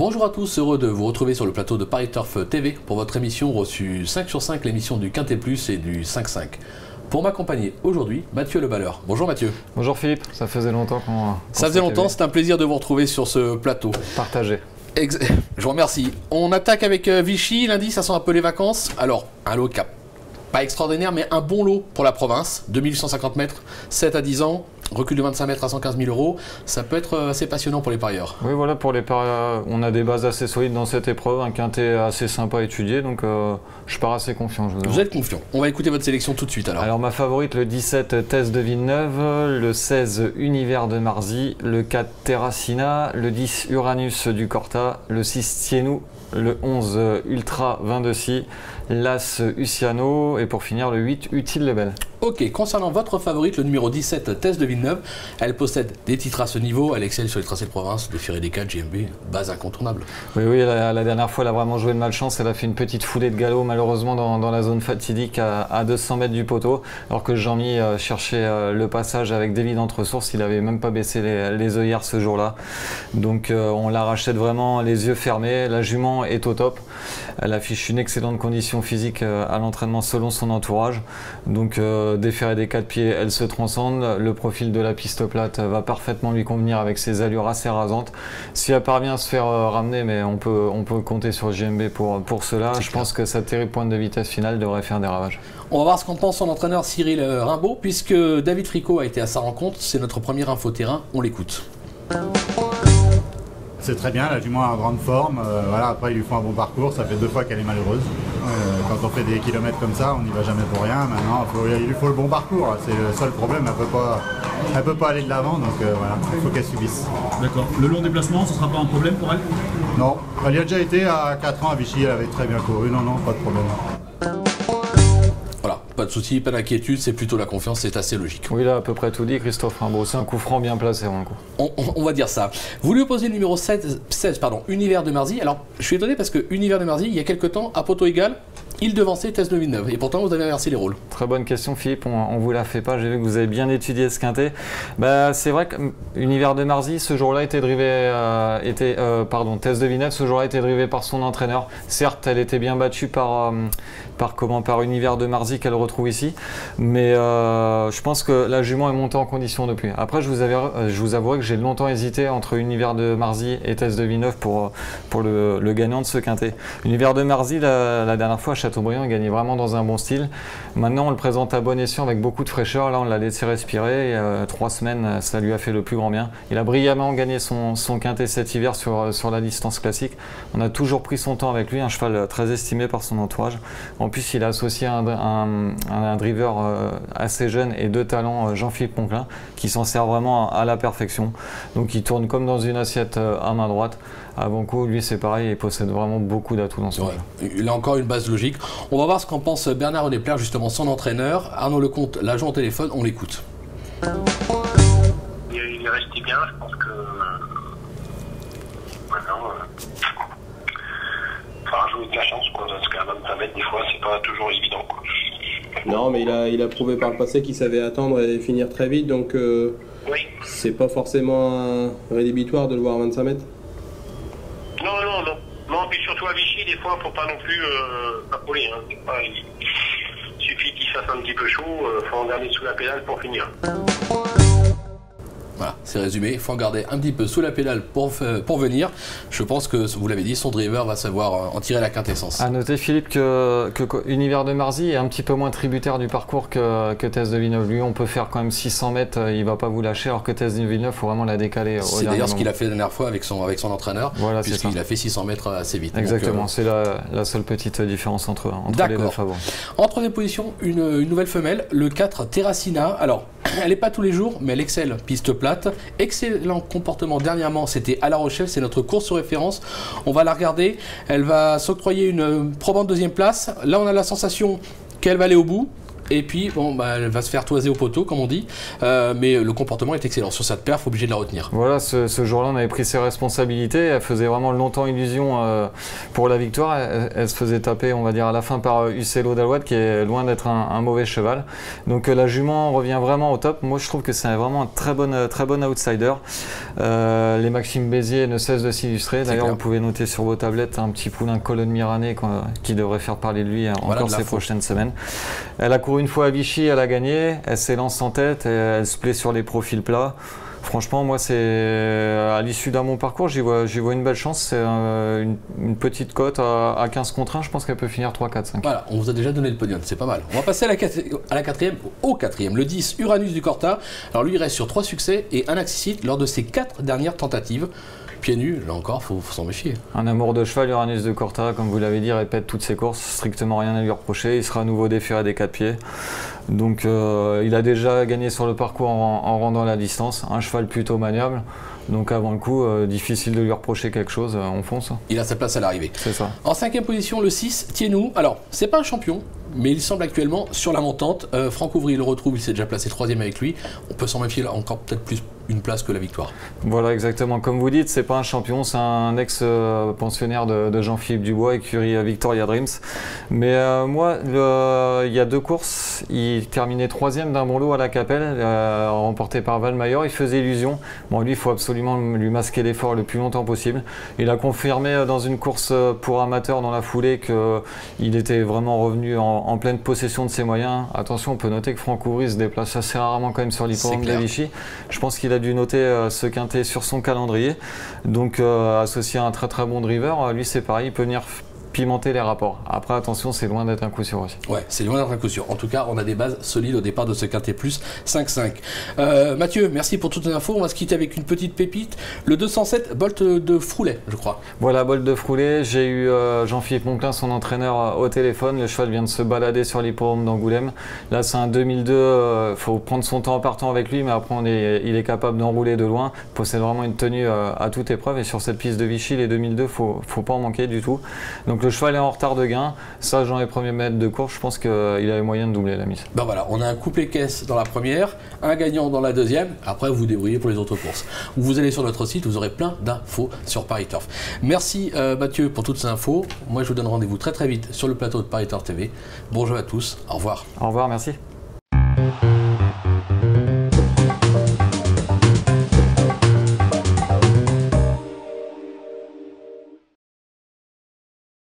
Bonjour à tous, heureux de vous retrouver sur le plateau de Paris Turf TV pour votre émission reçue 5 sur 5, l'émission du Quintet Plus et du 5-5. Pour m'accompagner aujourd'hui, Mathieu Le Balleur. Bonjour Mathieu. Bonjour Philippe, ça faisait longtemps qu'on... Ça faisait longtemps, c'est un plaisir de vous retrouver sur ce plateau. Partagé. Je vous remercie. On attaque avec Vichy, lundi ça sent un peu les vacances. Alors, un lot cap. Pas extraordinaire, mais un bon lot pour la province. 2850 mètres, 7 à 10 ans, recul de 25 mètres à 115 000 euros. Ça peut être assez passionnant pour les parieurs. Oui, voilà, pour les parieurs, on a des bases assez solides dans cette épreuve, un quintet assez sympa à étudier, donc je pars assez confiant. Vous êtes confiant. On va écouter votre sélection tout de suite alors. Alors ma favorite, le 17 Thèse de Villeneuve, le 16 Univers de Marzy, le 4 Terracina, le 10 Uranus du Corta, le 6 Tienou, le 11 Ultra 22 l'As Uciano et pour finir le 8 Utile Lebel. Ok, concernant votre favorite, le numéro 17 Thèse de Villeneuve, elle possède des titres à ce niveau, elle excelle sur les tracés de province, déféré des 4, JMB, base incontournable. Oui, la dernière fois elle a vraiment joué de malchance, elle a fait une petite foulée de galop malheureusement dans la zone fatidique à 200 mètres du poteau, alors que Jean-Mi cherchait le passage avec David Entresources, il n'avait même pas baissé les œillères ce jour-là. Donc on la rachète vraiment les yeux fermés, la jument est au top, elle affiche une excellente condition physique à l'entraînement selon son entourage, donc déféré des 4 pieds, elle se transcende, le profil de la piste plate va parfaitement lui convenir avec ses allures assez rasantes. Si elle parvient à se faire ramener, mais on peut compter sur JMB pour cela, je pense que sa terrible pointe de vitesse finale devrait faire des ravages. On va voir ce qu'en pense son entraîneur Cyril Rimbaud, puisque David Fricot a été à sa rencontre, c'est notre premier infoterrain, on l'écoute. C'est très bien, la jument est en grande forme. Voilà, après, ils lui font un bon parcours. Ça fait 2 fois qu'elle est malheureuse. Quand on fait des kilomètres comme ça, on n'y va jamais pour rien. Maintenant, il lui faut le bon parcours. C'est le seul problème. Elle peut pas aller de l'avant, donc voilà, il faut qu'elle subisse. D'accord. Le long déplacement, ce ne sera pas un problème pour elle? Non, elle y a déjà été à 4 ans à Vichy. Elle avait très bien couru. Non, pas de problème. Voilà, pas de souci, pas d'inquiétude, c'est plutôt la confiance, c'est assez logique. Oui, là, à peu près tout dit, Christophe Rimbaud. C'est un coup franc bien placé. On va dire ça. Vous lui opposez le numéro 16, Univers de Marzy. Alors, je suis étonné parce que Univers de Marzy, il y a quelques temps, à poteau égal, il devançait Thèse de Villeneuve. Et pourtant, vous avez inversé les rôles. Très bonne question, Philippe. On vous la fait pas. J'ai vu que vous avez bien étudié ce quintet. Bah, c'est vrai que Univers de Marzy, ce jour-là, était drivé, Thèse de Villeneuve, ce jour-là, était drivé par son entraîneur. Certes, elle était bien battue par Univers de Marzy qu'elle retrouve ici. Mais je pense que la jument est montée en condition depuis. Après, je vous avouerai que j'ai longtemps hésité entre Univers de Marzy et Thèse de Villeneuve pour le gagnant de ce quintet. Univers de Marzy, la dernière fois, Chateaubriand, il gagnait vraiment dans un bon style. Maintenant, on le présente à bon escient avec beaucoup de fraîcheur. Là, on l'a laissé respirer. 3 semaines, ça lui a fait le plus grand bien. Il a brillamment gagné son quintet cet hiver sur la distance classique. On a toujours pris son temps avec lui, un cheval très estimé par son entourage. En plus, il a associé un driver assez jeune et de talent, Jean-Philippe Ponclin, qui s'en sert vraiment à la perfection. Donc, il tourne comme dans une assiette à main droite. Avant coup, lui, c'est pareil, il possède vraiment beaucoup d'atouts dans son jeu. Il a encore une base logique. On va voir ce qu'en pense Bernard Redépler, justement son entraîneur. Arnaud Lecomte, l'agent au téléphone, on l'écoute. Il est resté bien, je pense que maintenant, il faudra jouer de la chance, quoi, parce qu'à 25 mètres, des fois, c'est pas toujours évident, quoi. Non, mais il a prouvé par le passé qu'il savait attendre et finir très vite, donc oui. C'est pas forcément rédhibitoire de le voir à 25 mètres. Non, puis surtout à Vichy, des fois, faut pas non plus appeler. Hein. Il suffit qu'il fasse un petit peu chaud, faut en garder sous la pédale pour finir. Voilà, c'est résumé. Il faut en garder un petit peu sous la pédale pour venir. Je pense que, vous l'avez dit, son driver va savoir en tirer la quintessence. À noter, Philippe, que Univers de Marzy est un petit peu moins tributaire du parcours que Thèse de Villeneuve. Lui, on peut faire quand même 600 mètres, il ne va pas vous lâcher, alors que Thèse de Villeneuve, il faut vraiment la décaler. C'est d'ailleurs ce qu'il a fait la dernière fois avec son entraîneur, voilà, puisqu'il a fait 600 mètres assez vite. Exactement, c'est la seule petite différence entre les deux favoris. En troisième position, une nouvelle femelle, le 4 Terracina. Alors, elle n'est pas tous les jours, mais elle excelle piste plate. Excellent comportement dernièrement, c'était à La Rochelle, c'est notre course sur référence. On va la regarder, elle va s'octroyer une probante deuxième place. Là, on a la sensation qu'elle va aller au bout. Et puis, bon, bah, elle va se faire toiser au poteau, comme on dit. Mais le comportement est excellent. Sur cette perf, obligé de la retenir. Voilà, ce jour-là, on avait pris ses responsabilités. Elle faisait vraiment longtemps illusion pour la victoire. Elle se faisait taper, on va dire, à la fin par Uccello d'Alouette, qui est loin d'être un mauvais cheval. Donc la jument revient vraiment au top. Moi, je trouve que c'est vraiment un très bon outsider. Les Maxime Béziers ne cessent de s'illustrer. D'ailleurs, vous pouvez noter sur vos tablettes un petit poulain Colonne Miranet qui devrait faire parler de lui encore ces prochaines semaines. Elle a couru une fois à Vichy, elle a gagné. Elle s'élance en tête, elle se plaît sur les profils plats. Franchement, moi, c'est à l'issue d'un bon parcours, j'y vois une belle chance. C'est une petite cote à 15 contre 1. Je pense qu'elle peut finir 3, 4, 5. Voilà, on vous a déjà donné le podium, c'est pas mal. On va passer au quatrième. Le 10, Uranus du Corta. Alors lui, il reste sur 3 succès et un accessite lors de ses 4 dernières tentatives. Pieds nus, là encore, faut s'en méfier. Un amour de cheval, Uranus de Corta, comme vous l'avez dit, répète toutes ses courses, strictement rien à lui reprocher. Il sera à nouveau déféré des 4 pieds. Donc il a déjà gagné sur le parcours en rendant la distance. Un cheval plutôt maniable. Donc avant le coup, difficile de lui reprocher quelque chose, on fonce. Il a sa place à l'arrivée. C'est ça. En 5e position, le 6, Tienou. Alors, c'est pas un champion, mais il semble actuellement sur la montante. Franck Ouvry le retrouve, il s'est déjà placé 3e avec lui. On peut s'en méfier, là, encore peut-être plus une place que la victoire. Voilà, exactement. Comme vous dites, c'est pas un champion, c'est un ex-pensionnaire de Jean-Philippe Dubois, écurie Victoria Dreams. Mais moi, il y a 2 courses, il terminait 3e d'un bon lot à la Capelle, remporté par Valmayer. Il faisait illusion. Bon, lui, il faut absolument lui masquer l'effort le plus longtemps possible. Il a confirmé dans une course pour amateurs dans la foulée qu'il était vraiment revenu en pleine possession de ses moyens. Attention, on peut noter que Franck Ouvry se déplace assez rarement quand même sur l'hippodrome de Vichy. Je pense qu'il a dû noter ce quintet sur son calendrier. Donc associé à un très bon driver, lui c'est pareil, il peut venir pimenter les rapports. Après, attention, c'est loin d'être un coup sûr aussi. Ouais, c'est loin d'être un coup sûr. En tout cas, on a des bases solides au départ de ce quintet plus 5-5. Mathieu, merci pour toutes les infos. On va se quitter avec une petite pépite. Le 207, Bolt de Froulet, je crois. Voilà, Bolt de Froulet. J'ai eu Jean-Philippe Monclin, son entraîneur, au téléphone. Le cheval vient de se balader sur l'hippodrome d'Angoulême. Là, c'est un 2002. Faut prendre son temps en partant avec lui, mais après, il est capable d'enrouler de loin. Il possède vraiment une tenue à toute épreuve. Et sur cette piste de Vichy, les 2002, faut pas en manquer du tout. Donc, le cheval est en retard de gain. Ça, dans les premiers mètres de course, je pense qu'il avait moyen de doubler la mise. Ben voilà, on a un couplet caisse dans la première, un gagnant dans la deuxième. Après, vous vous débrouillez pour les autres courses. Vous allez sur notre site, vous aurez plein d'infos sur Paris Turf. Merci Mathieu pour toutes ces infos. Moi, je vous donne rendez-vous très vite sur le plateau de Paris Turf TV. Bonjour à tous, au revoir. Au revoir, merci.